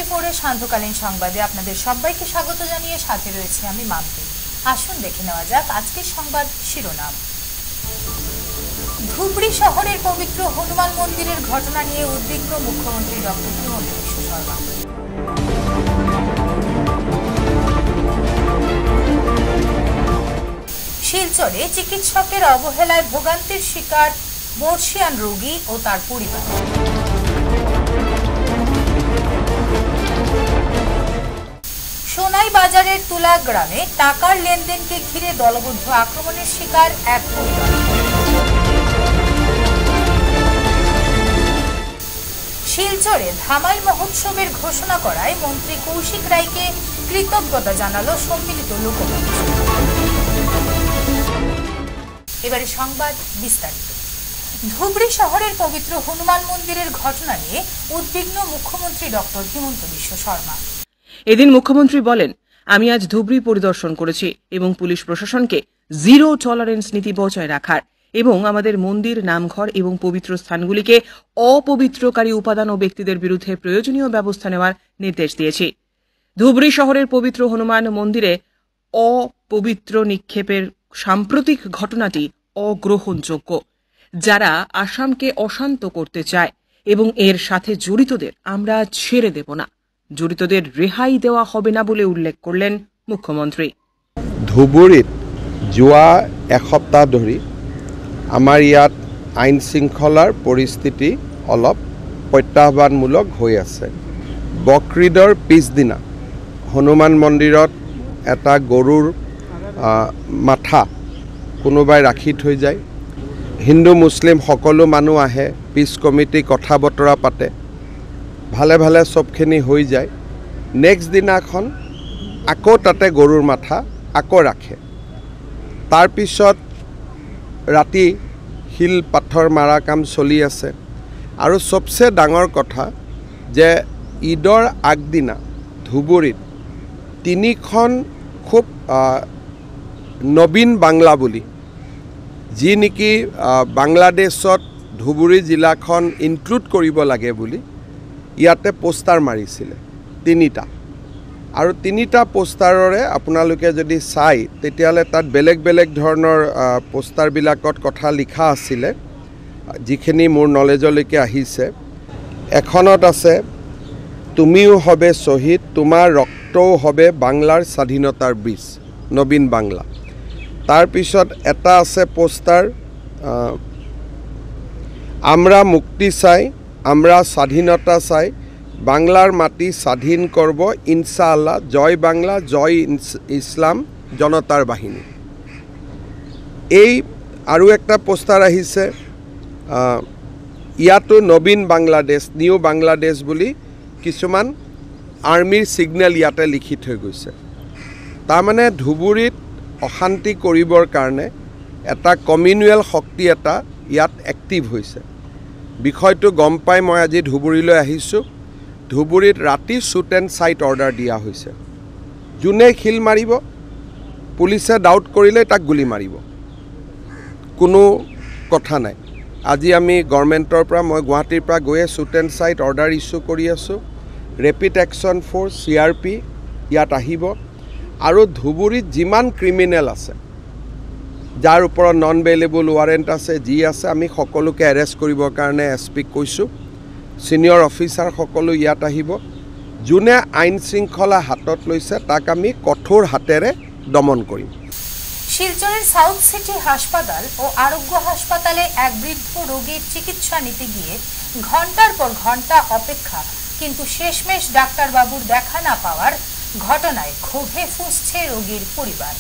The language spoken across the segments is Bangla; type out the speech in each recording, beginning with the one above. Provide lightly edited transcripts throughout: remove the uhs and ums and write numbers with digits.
24 সান্ধ্যকালীন সংবাদে আপনাদের সবাইকে স্বাগত জানিয়ে সাথে রয়েছে আমি মামতি। আসুন দেখে নেওয়া যাক আজকের সংবাদ শিরোনাম। ধুবড়ী শহরের পবিত্র হনুমান মন্দিরের ঘটনা নিয়ে উদ্বিগ্ন মুখ্যমন্ত্রী ডক্টর হিমন্ত বিশ্ব শর্মা। শিলচরে চিকিৎসকের অবহেলায় ভোগান্তির শিকার বর্ষিয়ান রোগী ও তার পরিবার। সোনাই বাজারের তুলা গ্রামে টাকার লেনদেনকে ঘিরে দলবদ্ধ আক্রমণের শিকার এক পরিবার। শিলচরে ধামাই মহোৎসবের ঘোষণা করায় মন্ত্রী কৌশিক রায়কে কৃতজ্ঞতা জানালো সম্মিলিত লোকমঞ্চ। এবারে সংবাদ বিস্তারিত। ধুবড়ী শহরের পবিত্র হনুমান মন্দিরের ঘটনা নিয়ে উদ্বিগ্ন মুখ্যমন্ত্রী ডক্টর হিমন্ত বিশ্ব শর্মা। এদিন মুখ্যমন্ত্রী বলেন, আমি আজ ধুবড়ী পরিদর্শন করেছি এবং পুলিশ প্রশাসনকে জিরো টলারেন্স নীতি বজায় রাখার এবং আমাদের মন্দির, নামঘর এবং পবিত্র স্থানগুলিকে অপবিত্রকারী উপাদান ও ব্যক্তিদের বিরুদ্ধে প্রয়োজনীয় ব্যবস্থা নেওয়ার নির্দেশ দিয়েছি। ধুবড়ী শহরের পবিত্র হনুমান মন্দিরে অপবিত্র নিক্ষেপের সাম্প্রতিক ঘটনাটি অগ্রহণযোগ্য। যারা আসামকে অশান্ত করতে চায় এবং এর সাথে জড়িতদের আমরা ছেড়ে দেব না, জড়িতদের রেহাই দেওয়া হবে না বলে উল্লেখ করলেন মুখ্যমন্ত্রী। ধুবুৰীত যোৱা এসপ্তাহ ধৰি আমাৰ ইয়াত আইন শৃংখলাৰ পৰিস্থিতি অলপ প্ৰত্যাহ্বানমূলক হৈ আছে। বকৰিদৰ পিছদিনা হনুমান মন্দিৰত এটা গৰুৰ মাথা কোনোবাই ৰাখি থৈ যায়। হিন্দু মুছলিম সকলো মানুহ আহে, পিছ কমিটি কথা বতৰা পাতে, ভালে ভালে চবখিনি হৈ যায়। নেক্সট দিনাখন আকৌ তাতে গৰুৰ মাথা আকৌ ৰাখে। তাৰপিছত ৰাতি শিল পাথৰ মাৰা কাম চলি আছে। আৰু চবচে ডাঙৰ কথা যে ঈদৰ আগদিনা ধুবুৰীত 3খন খুব নবীন বাংলা বুলি, যি নেকি বাংলাদেশত ধুবুৰী জিলাখন ইনক্লুড কৰিব লাগে বুলি ইয়াতে পোষ্টাৰ মাৰিছিলে 3টা। আৰু 3টা পোষ্টাৰৰে আপোনালোকে যদি চাই তেতিয়াহ'লে তাত বেলেগ বেলেগ ধৰণৰ পোষ্টাৰবিলাকত কথা লিখা আছিলে, যিখিনি মোৰ নলেজলৈকে আহিছে। এখনত আছে, তুমিও হবে শ্বহীদ, তোমাৰ ৰক্তও হবে বাংলাৰ স্বাধীনতাৰ বীজ, নবীন বাংলা। তাৰপিছত এটা আছে পোষ্টাৰ, আমরা মুক্তি চাই, আমরা স্বাধীনতা চাই, বাংলার মাটি স্বাধীন করব ইনশাআল্লাহ, জয় বাংলা, জয় ইসলাম, জনতার বাহিনী। এই আৰু একটা পোষ্টাৰ আহিছে, ইয়াতো নবীন বাংলাদেশ, নিউ বাংলাদেশ বুলি কিছুমান আৰ্মিৰ ছিগনেল ইয়াতে লিখি থৈ গৈছে। তাৰমানে ধুবুৰীত অশান্তি কৰিবৰ কাৰণে এটা কমিউনেল শক্তি এটা ইয়াত এক্টিভ হৈছে। বিষয়টো গম পাই মই আজি ধুবুৰীলৈ আহিছোঁ। ধুবুৰীত ৰাতি শ্বুট এণ্ড চাইট অৰ্ডাৰ দিয়া হৈছে। যোনে শিল মাৰিব, পুলিচে ডাউট কৰিলে তাক গুলি মাৰিব, কোনো কথা নাই। আজি আমি গভৰ্ণমেণ্টৰ পৰা, মই গুৱাহাটীৰ পৰা গৈয়ে shoot and sight order issue কৰি আছোঁ। ৰেপিড একশ্যন ফ'ৰ্চ CRP ইয়াত আহিব। আৰু ধুবুৰীত যিমান ক্ৰিমিনেল আছে, যাৰ ওপৰত নন বেইলেবল ৱাৰেণ্ট আছে, যি আছে, আমি সকলোকে এৰেষ্ট কৰিবৰ কাৰণে SP-ক কৈছোঁ। ছিনিয়ৰ অফিচাৰ সকলো ইয়াত আহিব। যোনে আইন শৃংখলা হাতত লৈছে তাক আমি কঠোৰ হাতেৰে দমন কৰিম। শিলচরের সাউথ সিটি হাসপাতাল ও আরোগ্য হাসপাতালে এক বৃদ্ধ রোগীর চিকিৎসা নিতে গিয়ে ঘন্টার পর ঘন্টা অপেক্ষা, কিন্তু শেষমেশ ডাক্তারবাবুর দেখা না পাওয়ার ঘটনায় ক্ষোভে ফুঁসছে রোগীর পরিবার।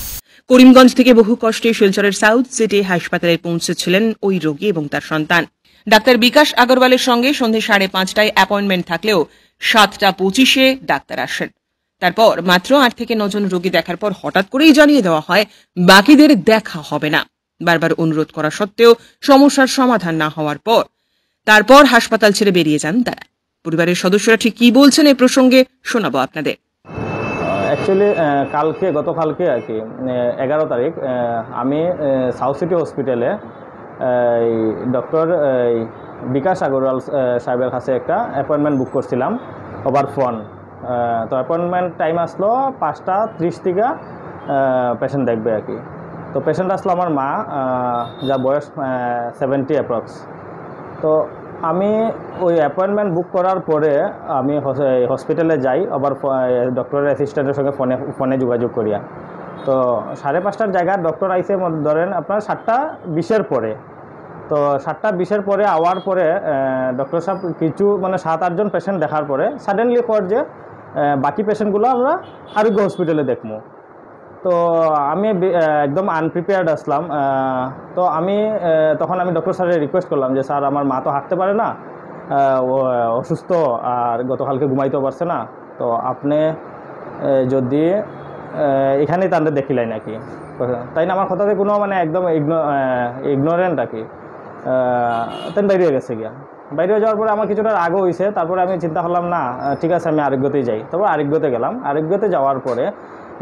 করিমগঞ্জ থেকে বহু কষ্টে শিলচরের সাউথ সিটি হাসপাতালে পৌঁছেছিলেন ওই রোগী এবং তার সন্তান। ডাক্তার বিকাশ আগরওয়ালের সঙ্গে সন্ধ্যে 5:30টায় অ্যাপয়েন্টমেন্ট থাকলেও 7:25-এ ডাক্তার আসেন। তারপর মাত্র 8 থেকে 9 জন রোগী দেখার পর হঠাৎ করেই জানিয়ে দেওয়া হয় বাকিদের দেখা হবে না। বারবার অনুরোধ করা সত্ত্বেও সমস্যার সমাধান না হওয়ার পর তারপর হাসপাতাল ছেড়ে বেরিয়ে যান তারা। পরিবারের সদস্যরা ঠিক কি বলছেন এই প্রসঙ্গে শোনাবো আপনাদের। অ্যাকচুয়ালি গতকালকে আর কি 11 তারিখ আমি সাউথ সিটি হসপিটালে ডক্টর বিকাশ আগরওয়াল সাহেবের কাছে একটা অ্যাপয়েন্টমেন্ট বুক করছিলাম ওভার ফোন। তো অ্যাপয়েন্টমেন্ট টাইম আসলো 5:30 থেকে পেশেন্ট দেখবে আর কি। তো পেশেন্ট আসলো আমার মা, যার বয়স 70 অ্যাপ্রক্স। তো আমি ওই অ্যাপয়েন্টমেন্ট বুক করার পরে আমি হসপিটালে যাই, আবার ডক্টরের অ্যাসিস্ট্যান্টের সঙ্গে ফোনে যোগাযোগ করিয়া। তো 5:30টার জায়গায় ডক্টর আইসে ধরেন আপনার 7:20 পরে। তো 7:20 পরে আওয়ার পরে ডক্টর সাহেব কিছু মানে 7-8 জন পেশেন্ট দেখার পরে সাডেনলি কর যে বাকি পেশেন্টগুলো আমরা আরোগ্য হসপিটালে দেখবো। তো আমি একদম আনপ্রিপেয়ার্ড আসলাম। তো আমি তখন ডক্টর স্যারের রিকোয়েস্ট করলাম যে স্যার আমার মা তো হাঁটতে পারে না, ও অসুস্থ, আর গতকালকে ঘুমাইতেও পারছে না, তো আপনি যদি এখানেই তাদের দেখিলাই নাকি, তাই না আমার কথাতে কোনো মানে একদম ইগনোরেন্ট আর কি। তেন বাইরে হয়ে গেছে গিয়া। বাইরে যাওয়ার পরে আমার কিছুটা রাগও হয়েছে। তারপরে আমি চিন্তা করলাম না ঠিক আছে আমি আরোগ্যতেই যাই। তারপর আরোগ্যতে গেলাম। আরোগ্যতে যাওয়ার পরে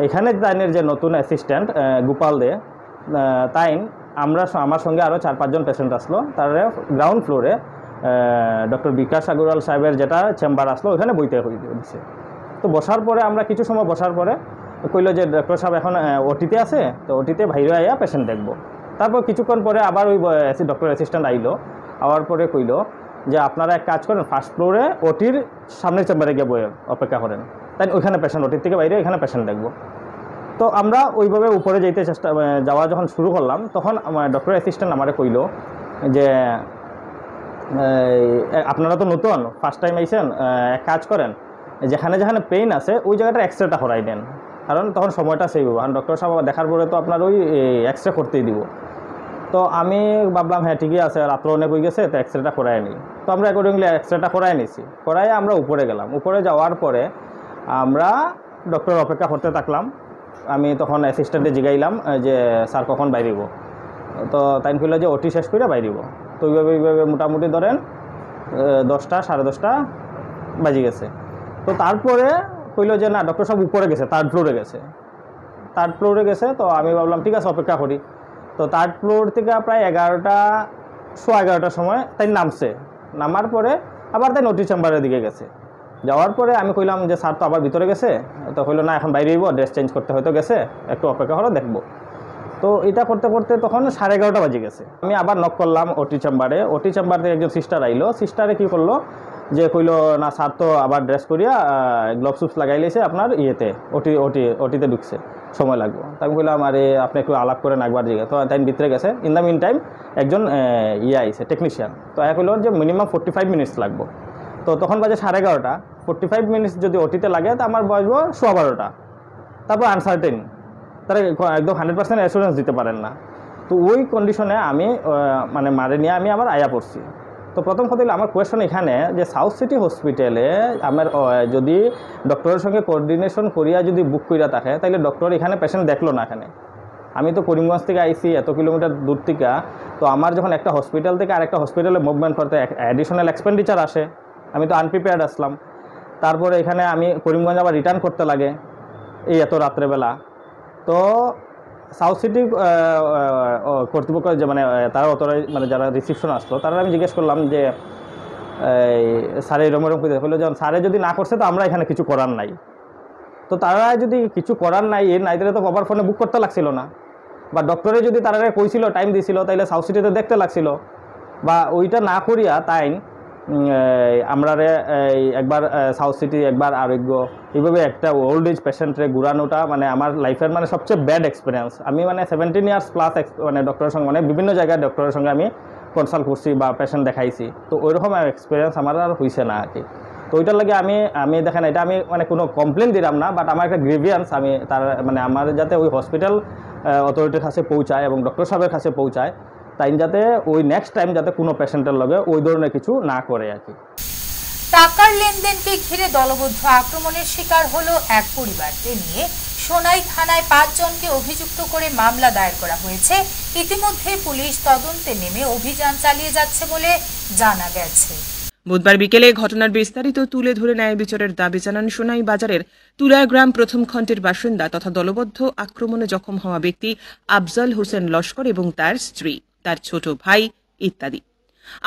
এখানে তাইনের যে নতুন অ্যাসিস্ট্যান্ট গোপাল দে, তাইন আমার সঙ্গে আরও 4-5 জন পেশেন্ট আসলো। তার গ্রাউন্ড ফ্লোরে ডক্টর বিকাশ আগরওয়াল সাহেবের যেটা চেম্বার আসলো ওইখানে বইতে দিচ্ছে। তো বসার পরে আমরা কিছু সময় বসার পরে কইলো যে ডক্টর সাহেব এখন ওটিতে আছে, তো ওটিতে বাইরে আইয়া পেশেন্ট দেখবো। তারপর কিছুক্ষণ পরে আবার ওই ডক্টর অ্যাসিস্ট্যান্ট আইলো। আওয়ার পরে কইলো যে আপনারা এক কাজ করেন, ফার্স্ট ফ্লোরে ওটির সামনের চেম্বারে গিয়ে বয়ে অপেক্ষা করেন, তাই ওইখানে পেশেন্ট, ওটির থেকে বাইরে এখানে পেশেন্ট দেখবো। তো আমরা ওইভাবে উপরে যেতে যাওয়া যখন শুরু করলাম, তখন আমার ডক্টর অ্যাসিস্ট্যান্ট আমারে কইলো যে আপনারা তো নতুন, ফার্স্ট টাইম আইসেন, এক কাজ করেন যেখানে যেখানে পেইন আছে ওই জায়গাটা এক্সরেটা করাই দেন, কারণ তখন সময়টা সেভ হবে। কারণ ডক্টর সাহেব দেখার পরে তো আপনার ওই এক্সরে করতেই দিব। তো আমি ভাবলাম হ্যাঁ ঠিকই আছে, রাত্র অনেক হয়ে গেছে, তো এক্সরেটা করাই নিই। তো আমরা অ্যাকর্ডিংলি এক্সরেটা করাই নিছি। করাই আমরা উপরে গেলাম। উপরে যাওয়ার পরে আমরা ডক্টর অপেক্ষা করতে থাকলাম। আমি তখন অ্যাসিস্ট্যান্টে জিগাইলাম যে স্যার কখন বাইরিব। তো তাই কইল যে ওটি শেষ করে বাইরিব। তো এইভাবে মোটামুটি ধরেন 10টা 10:30 বাজি গেছে। তো তারপরে কইল যে না ডক্টর সাহেব উপরে গেছে, 3rd ফ্লোরে গেছে। 3rd ফ্লোরে গেছে। তো আমি ভাবলাম ঠিক আছে অপেক্ষা করি। তো 3rd ফ্লোর থেকে প্রায় 11টার সময় তাই নামছে। নামার পরে আবার তাই ওটি চেম্বারের দিকে গেছে। যাওয়ার পরে আমি কইলাম যে স্যার তো আবার ভিতরে গেছে। তো কইলো না এখন বাইরে হইব, ড্রেস চেঞ্জ করতে হয়তো গেছে, একটু অপেক্ষা করো দেখবো। তো এটা করতে করতে তখন 11:30 বাজে গেছে। আমি আবার নক করলাম ওটি চেম্বারে। ওটি চেম্বার থেকে একজন সিস্টার আইলো। সিস্টারে কী করলো যে কইলো না স্যার তো আবার ড্রেস করিয়া গ্লোভস লাগাই লেছে আপনার ইয়েতে ওটিতে ঢুকছে, সময় লাগবে। তাই কইলাম আরে আপনি একটু আলাপ করেন একবার দিকে। তো তাই ভিতরে গেছে। ইন দ্য মিন টাইম একজন আইছে টেকনিশিয়ান। তো কইলো যে মিনিমাম 45 মিনিটস লাগবে। তো তখন বাজে 11:30। 45 মিনিটস যদি ওটিতে লাগে তো আমার বসবো 12:15। তারপর আনসার্টেন, তারা একদম 100% অ্যাসুরেন্স দিতে পারেন না। তো ওই কন্ডিশনে আমি মানে মারে নিয়ে আমি আমার আয়া পড়ছি। তো প্রথম কথা হলো আমার কোয়েশ্চন এখানে যে সাউথ সিটি হসপিটালে আমার যদি ডক্টরের সঙ্গে কোঅর্ডিনেশন করিয়া যদি বুক করিয়া থাকে, তাহলে ডক্টর এখানে পেশেন্ট দেখলো না। এখানে আমি তো করিমগঞ্জ থেকে আইসি, এত কিলোমিটার দূর থেকে। তো আমার যখন একটা হসপিটাল থেকে আরেকটা হসপিটালে মুভমেন্ট করতে অ্যাডিশনাল এক্সপেন্ডিচার আসে। আমি তো আনপ্রিপেয়ার্ড আসলাম। তারপরে এখানে আমি করিমগঞ্জ আবার রিটার্ন করতে লাগে এই এত রাত্রেবেলা। তো সাউথ সিটি কর্তৃপক্ষ যে মানে তারা মানে যারা রিসিপশন আসলো তারা আমি জিজ্ঞেস করলাম যে স্যারে এরম হলো, যেমন স্যারে যদি না করছে তো আমরা এখানে কিছু করার নাই। তো তারা যদি কিছু করার নাই তাহলে তো কভার ফোনে বুক করতে লাগছিল না, বা ডক্টরে যদি তারা কইছিল টাইম দিছিল তাইলে সাউথ সিটিতে দেখতে লাগছিল, বা ওইটা না করিয়া তাই আমরা একবার সাউথ সিটি একবার আরোগ্য এইভাবে একটা ওল্ড এজ পেশেন্টরে ঘুরানোটা মানে আমার লাইফের মানে সবচেয়ে ব্যাড এক্সপিরিয়েন্স। আমি মানে 17 ইয়ার্স প্লাস মানে ডক্টরের সঙ্গে মানে বিভিন্ন জায়গায় ডক্টরের সঙ্গে আমি কনসাল্ট করছি বা পেশেন্ট দেখাইছি। তো ওইরকম এক্সপিরিয়েন্স আমার আর হয়েছে না আর কি। তো ওইটার লাগে আমি দেখেন এটা আমি মানে কোনো কমপ্লেন দিলাম না, বাট আমার একটা গ্রিভিয়েন্স আমি তার মানে আমার যাতে ওই হসপিটাল অথরিটির কাছে পৌঁছায় এবং ডক্টর সাহেবের কাছে পৌঁছায়, তাই যাতে ওই নেক্সট টাইম যাতে কোনো পেশেন্টের লগে ওই ধরনের কিছু না করে আর কি। টাকার লেনদেনকে ঘিরে দলবদ্ধ আক্রমণের শিকার হলো এক পরিবার। এ নিয়ে সোনাই থানায় 5 জনকে অভিযুক্ত করে মামলা দায়ের করা হয়েছে। ইতিমধ্যে পুলিশ তদন্তে নেমে অভিযান চালিয়ে যাচ্ছে বলে জানা গেছে। বুধবার বিকেলে ঘটনার বিস্তারিত তুলে ধরে ন্যায় বিচারের দাবি জানান সোনাই বাজারের তুলাগ্রাম প্রথম খণ্ডের বাসিন্দা তথা দলবদ্ধ আক্রমণে জখম হওয়া ব্যক্তি আফজল হোসেন লস্কর এবং তার স্ত্রী, তার ছোট ভাই ইত্যাদি।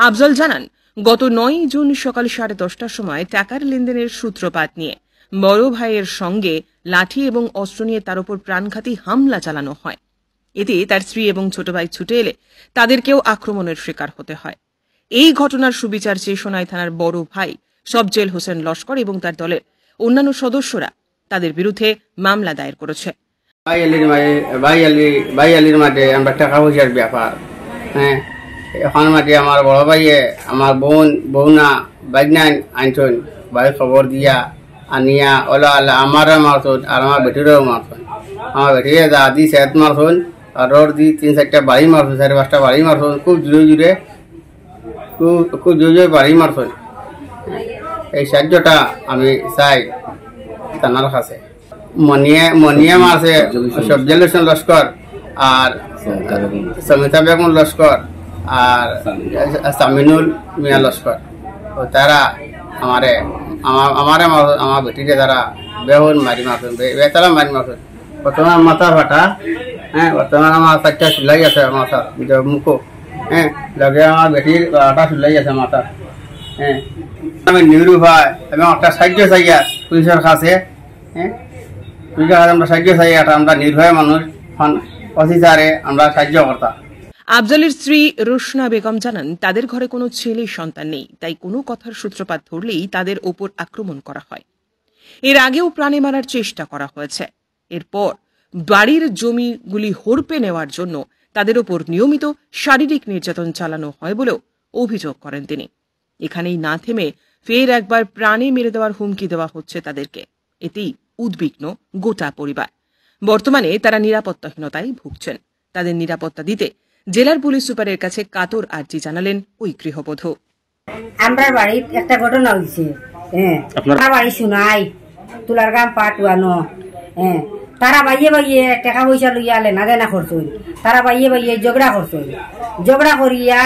আফজল জানান, গত 9 জুন সকাল 10:30টার সময় টাকার লেনদেনের সূত্রপাত নিয়ে বড় ভাইয়ের সঙ্গে লাঠি এবং অস্ত্র নিয়ে তার উপর প্রাণঘাতী হামলা চালানো হয়। এতে তার স্ত্রী এবং ছোট ভাই ছুটে এলে তাদেরকেও আক্রমণের শিকার হতে হয়। এই ঘটনার সুবিচার চেয়ে সোনাই থানার বড় ভাই সবজেল হোসেন লস্কর এবং তার দলের অন্যান্য সদস্যরা তাদের বিরুদ্ধে মামলা দায়ের করেছে। ভাই আলির মাঠে আমরা টাকা পয়সার ব্যাপার, হ্যাঁ, এখন মাঠে আমার বড় ভাইয়ে আমার বউনা বাইকনাইন আনছেন, ভাই খবর দিয়া আনিয়া ওলা আল্লাহ আমারও মারছন আর আমার বেটিরও মারছন। আমার বেটিরে দাদি সেত মারছন আর রোড দি 3-4টা বাড়ি মারছন, 4-5টা বাড়ি মারছন, খুব জোরে বাড়ি মারছন। এই সাহায্যটা আমি চাই থানার কাছে। মনিয়া মারছে সবজেল হোসেন লস্কর আর সমিতা বেগম লস্কর আর সামিনুল মিয়া লস্কর। তারা আমার বেটিকে তারা বেহন মারি মারছেন, বেতারা মারি মারছেন। বর্তমান মাথা ফাটা, হ্যাঁ, বর্তমান আমার 4টা চুলাই আছে মাথা মুখো, হ্যাঁ, লগে আমার বেটির 8টা চুলাই আছে মাথা, হ্যাঁ। আমি নিরু ভাই এবং একটা সাহায্য চাই পুলিশের কাছে, হ্যাঁ, পুলিশের কাছে আমরা সাহায্য চাই। আমরা নির্ভয় মানুষ, অফিসারে আমরা সাহায্য করতাম। আফজালের স্ত্রী রোশনা বেগম জানান, তাদের ঘরে কোনো ছেলে সন্তান নেই, তাই কোনো কথার সূত্রপাত ধরলেই তাদের ওপর আক্রমণ করা হয়। এর আগেও প্রাণে মারার চেষ্টা করা হয়েছে। এরপর বাড়ির জমিগুলি হড়পে নেওয়ার জন্য তাদের ওপর নিয়মিত শারীরিক নির্যাতন চালানো হয় বলেও অভিযোগ করেন তিনি। এখানেই না থেমে ফের একবার প্রাণে মেরে দেওয়ার হুমকি দেওয়া হচ্ছে তাদেরকে। এতেই উদ্বিগ্ন গোটা পরিবার। বর্তমানে তারা নিরাপত্তাহীনতায় ভুগছেন। তাদের নিরাপত্তা দিতে জেলার পুলিশ সুপারের কাছে কাতর আর্জি জানালেন ওই গৃহবধূ। আমরা বাড়ির একটা ঘটনা হয়েছে, আপনার বাড়ি শুনাই তুলার গাম পাটুয়ানো, তারা বাইয়ে টাকা পয়সা লইয়া লেনা দেনা করছেন, তারা বাইয়ে ঝগড়া করিয়া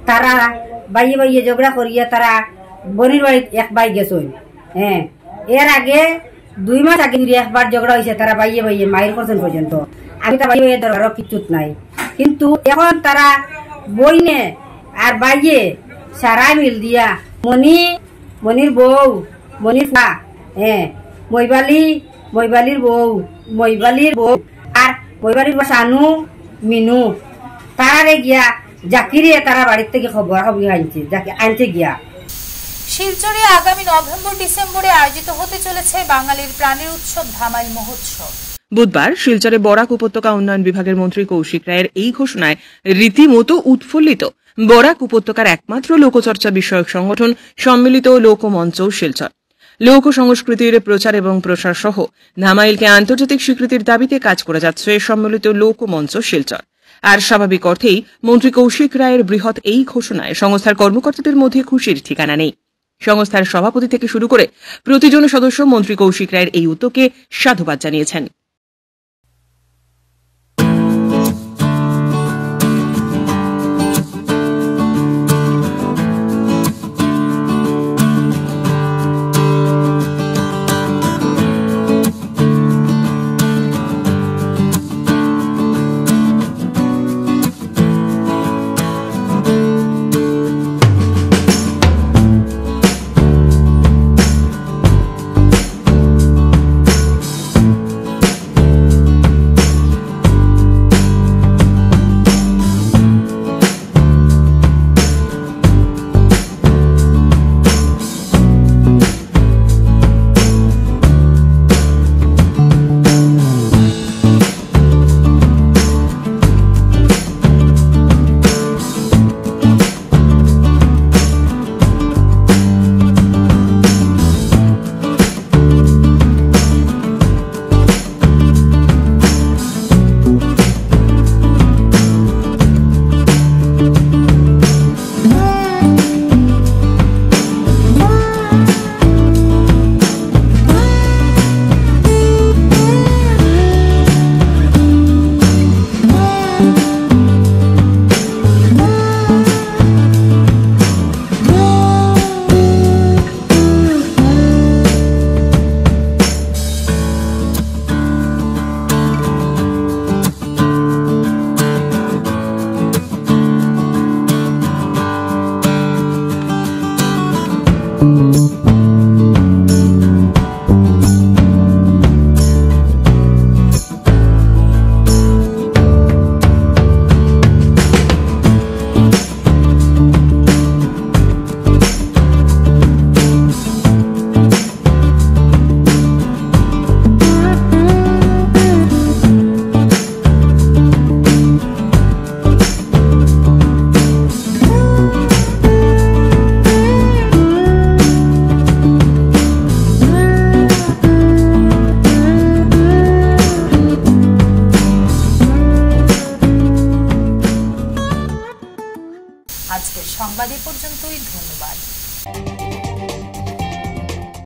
তারা ঝগড়া করিয়া তারা বনির বাড়িত এক বাই গেছেন। এর আগে 2 মাস আগে একবার ঝগড়া হয়েছে, তারা বাইয়ে মায়ের করছেন পর্যন্ত। আমি তো বাইয়ে দরকার কিচ্ছুত নাই, কিন্তু এখন তারা বইনে আর বাইয়ে সারাই মিল দিয়া মনির বউ, মনির মা, মইবালির বউ আর মইবালির শানু মিনু, তারারে গিয়া জাকিরিয়ে তারা বাড়ির থেকে খবর আনতে গিয়া। শিলচরে আগামী নভেম্বর-ডিসেম্বরে আয়োজিত হতে চলেছে বাঙালির প্রাণের উৎসব ধামাইল মহোৎসব। বুধবার শিলচরে বরাক উপত্যকা উন্নয়ন বিভাগের মন্ত্রী কৌশিক রায়ের এই ঘোষণায় রীতিমতো উৎফুল্লিত বরাক উপত্যকার একমাত্র লোকচর্চা বিষয়ক সংগঠন সম্মিলিত লোকমঞ্চ শিলচর। লোক সংস্কৃতির প্রচার এবং প্রসার সহ ধামাইলকে আন্তর্জাতিক স্বীকৃতির দাবিতে কাজ করে যাচ্ছে সম্মিলিত লোকমঞ্চ শিলচর। আর স্বাভাবিক অর্থেই মন্ত্রী কৌশিক রায়ের বৃহৎ এই ঘোষণায় সংস্থার কর্মকর্তাদের মধ্যে খুশির ঠিকানা নেই। সংস্থার সভাপতি থেকে শুরু করে প্রতিজন সদস্য মন্ত্রী কৌশিক রায়ের এই উদ্যোগকে সাধুবাদ জানিয়েছেন। Thank you.